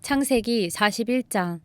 창세기 41장.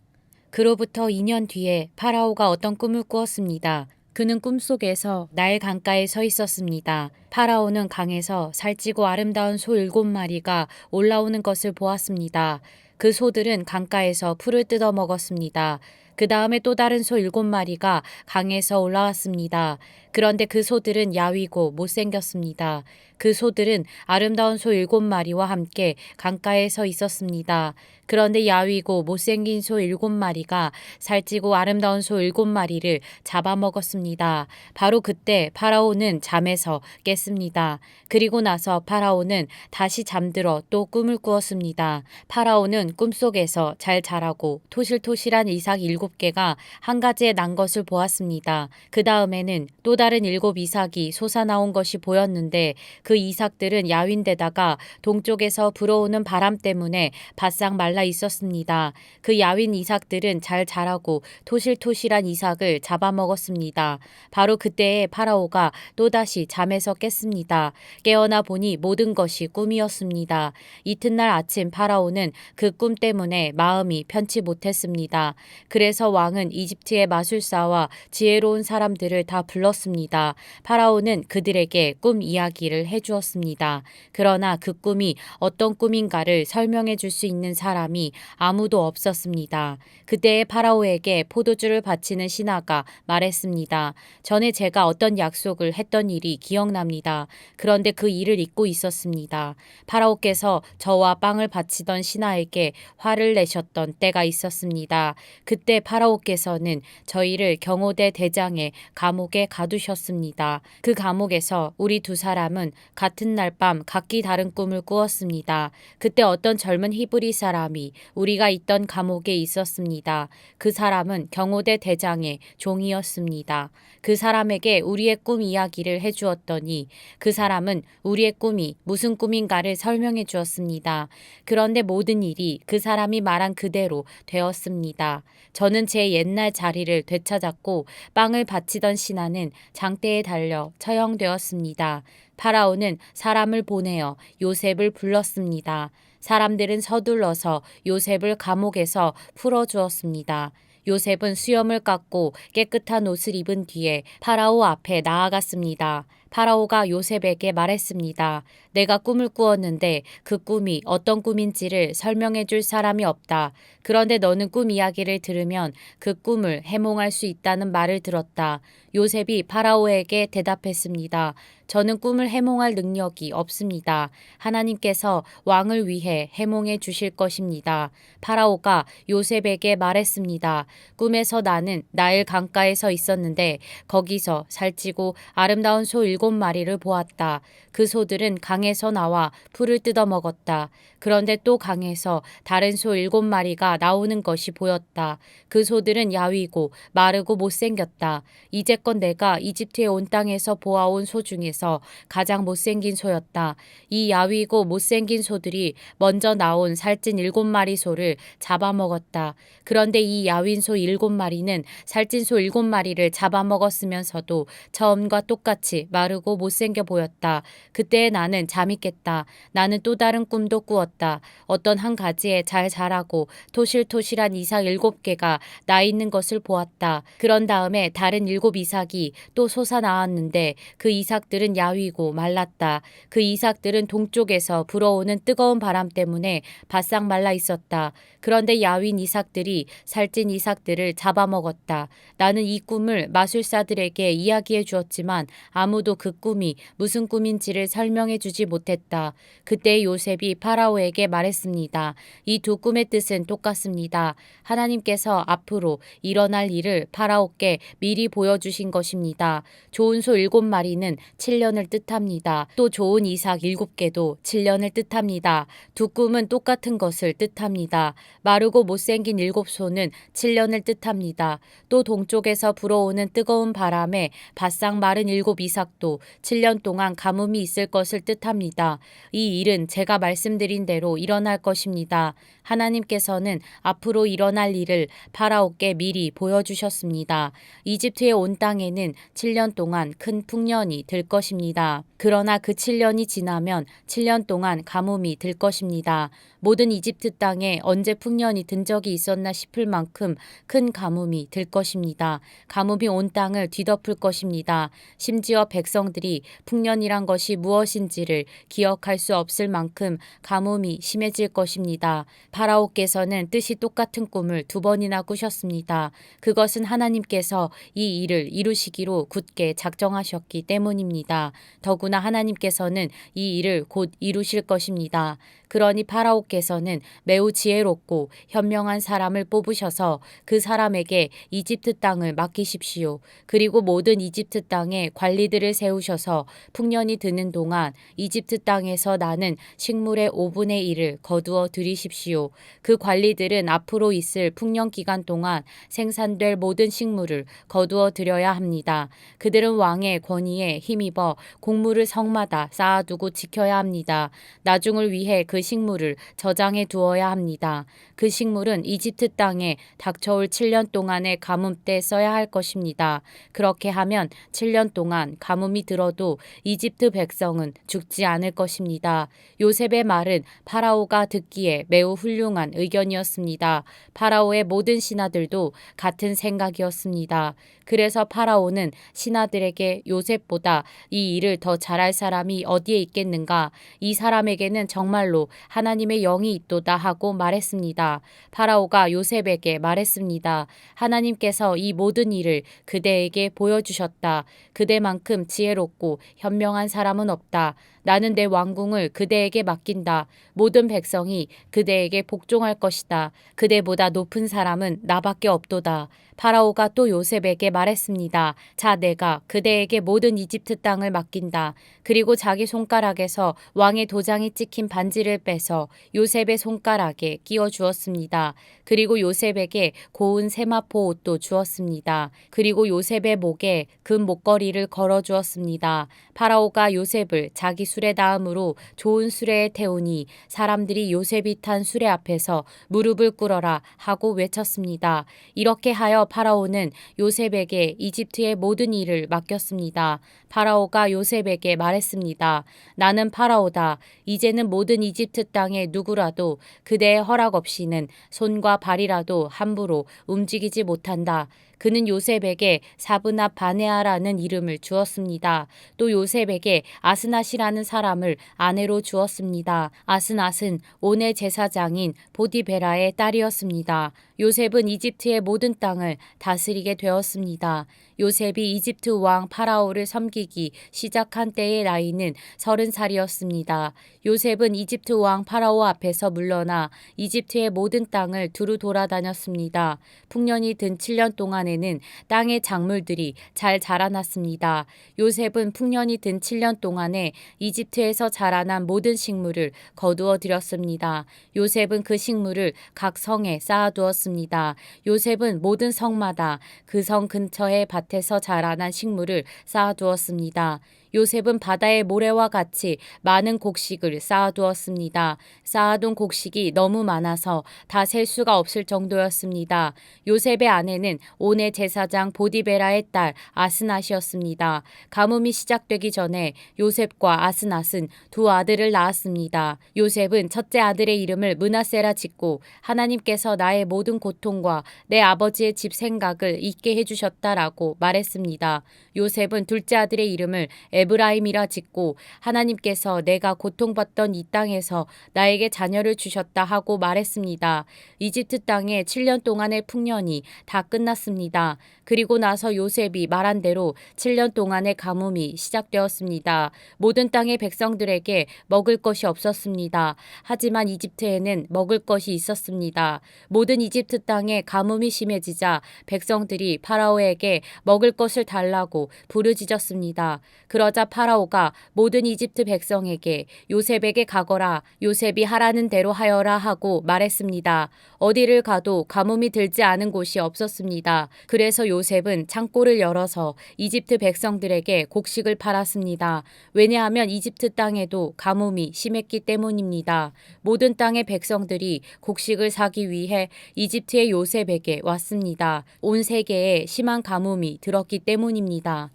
그로부터 2년 뒤에 파라오가 어떤 꿈을 꾸었습니다. 그는 꿈속에서 나일 강가에 서 있었습니다. 파라오는 강에서 살찌고 아름다운 소 7마리가 올라오는 것을 보았습니다. 그 소들은 강가에서 풀을 뜯어 먹었습니다. 그 다음에 또 다른 소 7마리가 강에서 올라왔습니다. 그런데 그 소들은 야위고 못생겼습니다. 그 소들은 아름다운 소 7마리와 함께 강가에 서 있었습니다. 그런데 야위고 못생긴 소 7마리가 살찌고 아름다운 소 7마리를 잡아먹었습니다. 바로 그때 파라오는 잠에서 깼습니다. 그리고 나서 파라오는 다시 잠들어 또 꿈을 꾸었습니다. 파라오는 꿈속에서 잘 자라고 토실토실한 이삭 7개가 한 가지에 난 것을 보았습니다. 그 다음에는 또 다른 7 이삭이 솟아나온 것이 보였는데 그 이삭들은 야윈데다가 동쪽에서 불어오는 바람 때문에 바싹 말라 있었습니다. 그 야윈 이삭들은 잘 자라고 토실토실한 이삭을 잡아먹었습니다. 바로 그때에 파라오가 또다시 잠에서 깼습니다. 깨어나 보니 모든 것이 꿈이었습니다. 이튿날 아침 파라오는 그 꿈 때문에 마음이 편치 못했습니다. 그래서 왕은 이집트의 마술사와 지혜로운 사람들을 다 불렀습니다. 파라오는 그들에게 꿈 이야기를 해주었습니다. 그러나 그 꿈이 어떤 꿈인가를 설명해 줄 수 있는 사람이 아무도 없었습니다. 그때의 파라오에게 포도주를 바치는 신하가 말했습니다. 전에 제가 어떤 약속을 했던 일이 기억납니다. 그런데 그 일을 잊고 있었습니다. 파라오께서 저와 빵을 바치던 신하에게 화를 내셨던 때가 있었습니다. 그때 파라오께서는 저희를 경호대 대장의 감옥에 가두셨습니다. 그 감옥에서 우리 두 사람은 같은 날 밤 각기 다른 꿈을 꾸었습니다. 그때 어떤 젊은 히브리 사람이 우리가 있던 감옥에 있었습니다. 그 사람은 경호대 대장의 종이었습니다. 그 사람에게 우리의 꿈 이야기를 해주었더니 그 사람은 우리의 꿈이 무슨 꿈인가를 설명해 주었습니다. 그런데 모든 일이 그 사람이 말한 그대로 되었습니다. 저는 제 옛날 자리를 되찾았고 빵을 바치던 신하는 장대에 달려 처형되었습니다. 파라오는 사람을 보내어 요셉을 불렀습니다. 사람들은 서둘러서 요셉을 감옥에서 풀어주었습니다. 요셉은 수염을 깎고 깨끗한 옷을 입은 뒤에 파라오 앞에 나아갔습니다. 파라오가 요셉에게 말했습니다. 내가 꿈을 꾸었는데 그 꿈이 어떤 꿈인지를 설명해 줄 사람이 없다. 그런데 너는 꿈 이야기를 들으면 그 꿈을 해몽할 수 있다는 말을 들었다. 요셉이 파라오에게 대답했습니다. 저는 꿈을 해몽할 능력이 없습니다. 하나님께서 왕을 위해 해몽해 주실 것입니다. 파라오가 요셉에게 말했습니다. 꿈에서 나는 나일 강가에 서 있었는데 거기서 살찌고 아름다운 소 7마리를 보았다. 그 소들은 강에서 나와 풀을 뜯어 먹었다. 그런데 또 강에서 다른 소 7마리가 나오는 것이 보였다. 그 소들은 야위고 마르고 못생겼다. 이제껏 내가 이집트에 온 땅에서 보아온 소 중에서 가장 못생긴 소였다. 이 야위고 못생긴 소들이 먼저 나온 살찐 7마리 소를 잡아먹었다. 그런데 이 야윈 소 7마리는 살찐 소 7마리를 잡아먹었으면서도 처음과 똑같이 마르고 못생겨 보였다. 그때 나는 잠이 깼다. 나는 또 다른 꿈도 꾸었다. 어떤 한 가지에 잘 자라고 토실토실한 이삭 7개가 나 있는 것을 보았다. 그런 다음에 다른 7 이삭이 또 솟아나왔는데 그 이삭들은 야위고 말랐다. 그 이삭들은 동쪽에서 불어오는 뜨거운 바람 때문에 바싹 말라 있었다. 그런데 야윈 이삭들이 살찐 이삭들을 잡아먹었다. 나는 이 꿈을 마술사들에게 이야기해 주었지만 아무도 그 꿈이 무슨 꿈인지를 설명해 주지 못했다. 그때 요셉이 파라오에게 말했습니다. 이 두 꿈의 뜻은 똑같습니다. 하나님께서 앞으로 일어날 일을 파라오께 미리 보여주신 것입니다. 좋은 소 7마리는 7년을 뜻합니다. 또 좋은 이삭 7개도 7년을 뜻합니다. 두 꿈은 똑같은 것을 뜻합니다. 마르고 못생긴 7소는 7년을 뜻합니다. 또 동쪽에서 불어오는 뜨거운 바람에 바싹 마른 7 이삭도 들어도 7년 동안 가뭄이 있을 것을 뜻합니다. 이 일은 제가 말씀드린 대로 일어날 것입니다. 하나님께서는 앞으로 일어날 일을 파라오께 미리 보여주셨습니다. 이집트에 온 땅에는 7년 동안 큰 풍년이 들 것입니다. 그러나 그 7년이 지나면 7년 동안 가뭄이 들 것입니다. 모든 이집트 땅에 언제 풍년이 든 적이 있었나 싶을 만큼 큰 가뭄이 들 것입니다. 가뭄이 온 땅을 뒤덮을 것입니다. 심지어 백성들이 풍년이란 것이 무엇인지를 기억할 수 없을 만큼 가뭄이 심해질 것입니다. 파라오께서는 뜻이 똑같은 꿈을 2번이나 꾸셨습니다. 그것은 하나님께서 이 일을 이루시기로 굳게 작정하셨기 때문입니다. 더구나 하나님께서는 이 일을 곧 이루실 것입니다. 그러니 파라오께서는 매우 지혜롭고 현명한 사람을 뽑으셔서 그 사람에게 이집트 땅을 맡기십시오. 그리고 모든 이집트 땅에 관리들을 세우셔서 풍년이 드는 동안 이집트 땅에서 나는 식물의 5분의 1을 거두어 들이십시오. 그 관리들은 앞으로 있을 풍년 기간 동안 생산될 모든 식물을 거두어 들여야 합니다. 그들은 왕의 권위에 힘입어 곡물을 성마다 쌓아두고 지켜야 합니다. 나중을 위해 그 식물을 저장해 두어야 합니다. 그 식물은 이집트 땅에 닥쳐올 7년 동안의 가뭄 때 써야 할 것입니다. 그렇게 하면 7년 동안 가뭄이 들어도 이집트 백성은 죽지 않을 것입니다. 요셉의 말은 파라오가 듣기에 매우 훌륭한 의견이었습니다. 파라오의 모든 신하들도 같은 생각이었습니다. 그래서 파라오는 신하들에게 요셉보다 이 일을 더 잘할 사람이 어디에 있겠는가? 이 사람에게는 정말로 하나님의 영이 있도다 하고 말했습니다. 파라오가 요셉에게 말했습니다. 하나님께서 이 모든 일을 그대에게 보여주셨다. 그대만큼 지혜롭고 현명한 사람은 없다. 나는 내 왕궁을 그대에게 맡긴다. 모든 백성이 그대에게 복종할 것이다. 그대보다 높은 사람은 나밖에 없도다. 파라오가 또 요셉에게 말했습니다. 자, 내가 그대에게 모든 이집트 땅을 맡긴다. 그리고 자기 손가락에서 왕의 도장이 찍힌 반지를 빼서 요셉의 손가락에 끼워 주었습니다. 그리고 요셉에게 고운 세마포 옷도 주었습니다. 그리고 요셉의 목에 금 목걸이를 걸어 주었습니다. 파라오가 요셉을 자기 수레 다음으로 좋은 수레에 태우니 사람들이 요셉이 탄 수레 앞에서 무릎을 꿇어라 하고 외쳤습니다. 이렇게 하여 파라오는 요셉에게 이집트의 모든 일을 맡겼습니다. 파라오가 요셉에게 말했습니다. 나는 파라오다. 이제는 모든 이집트 땅에 누구라도 그대의 허락 없이는 손과 발이라도 함부로 움직이지 못한다. 그는 요셉에게 사브나 바네아라는 이름을 주었습니다. 또 요셉에게 아스낫이라는 사람을 아내로 주었습니다. 아스낫은 온의 제사장인 보디베라의 딸이었습니다. 요셉은 이집트의 모든 땅을 다스리게 되었습니다. 요셉이 이집트 왕 파라오를 섬기기 시작한 때의 나이는 30살이었습니다. 요셉은 이집트 왕 파라오 앞에서 물러나 이집트의 모든 땅을 두루 돌아다녔습니다. 풍년이 든 7년 동안에는 땅의 작물들이 잘 자라났습니다. 요셉은 풍년이 든 7년 동안에 이집트에서 자라난 모든 식물을 거두어 들였습니다. 요셉은 그 식물을 각 성에 쌓아두었습니다. 요셉은 모든 성마다 그 성 근처의 밭에서 자라난 식물을 쌓아두었습니다. 요셉은 바다의 모래와 같이 많은 곡식을 쌓아두었습니다. 쌓아둔 곡식이 너무 많아서 다 셀 수가 없을 정도였습니다. 요셉의 아내는 온의 제사장 보디베라의 딸 아스낫이었습니다. 가뭄이 시작되기 전에 요셉과 아스낫은 2 아들을 낳았습니다. 요셉은 첫째 아들의 이름을 므낫세라 짓고 하나님께서 나의 모든 고통과 내 아버지의 집 생각을 잊게 해주셨다라고 말했습니다. 요셉은 둘째 아들의 이름을 에브라임이라 짓고 하나님께서 내가 고통받던 이 땅에서 나에게 자녀를 주셨다 하고 말했습니다. 이집트 땅에 7년 동안의 풍년이 다 끝났습니다. 그리고 나서 요셉이 말한 대로 7년 동안의 가뭄이 시작되었습니다. 모든 땅의 백성들에게 먹을 것이 없었습니다. 하지만 이집트에는 먹을 것이 있었습니다. 모든 이집트 땅에 가뭄이 심해지자 백성들이 파라오에게 먹을 것을 달라고 부르짖었습니다. 그러자 그러자 파라오가 모든 이집트 백성에게 요셉에게 가거라, 요셉이 하라는 대로 하여라 하고 말했습니다. 어디를 가도 가뭄이 들지 않은 곳이 없었습니다. 그래서 요셉은 창고를 열어서 이집트 백성들에게 곡식을 팔았습니다. 왜냐하면 이집트 땅에도 가뭄이 심했기 때문입니다. 모든 땅의 백성들이 곡식을 사기 위해 이집트의 요셉에게 왔습니다. 온 세계에 심한 가뭄이 들었기 때문입니다.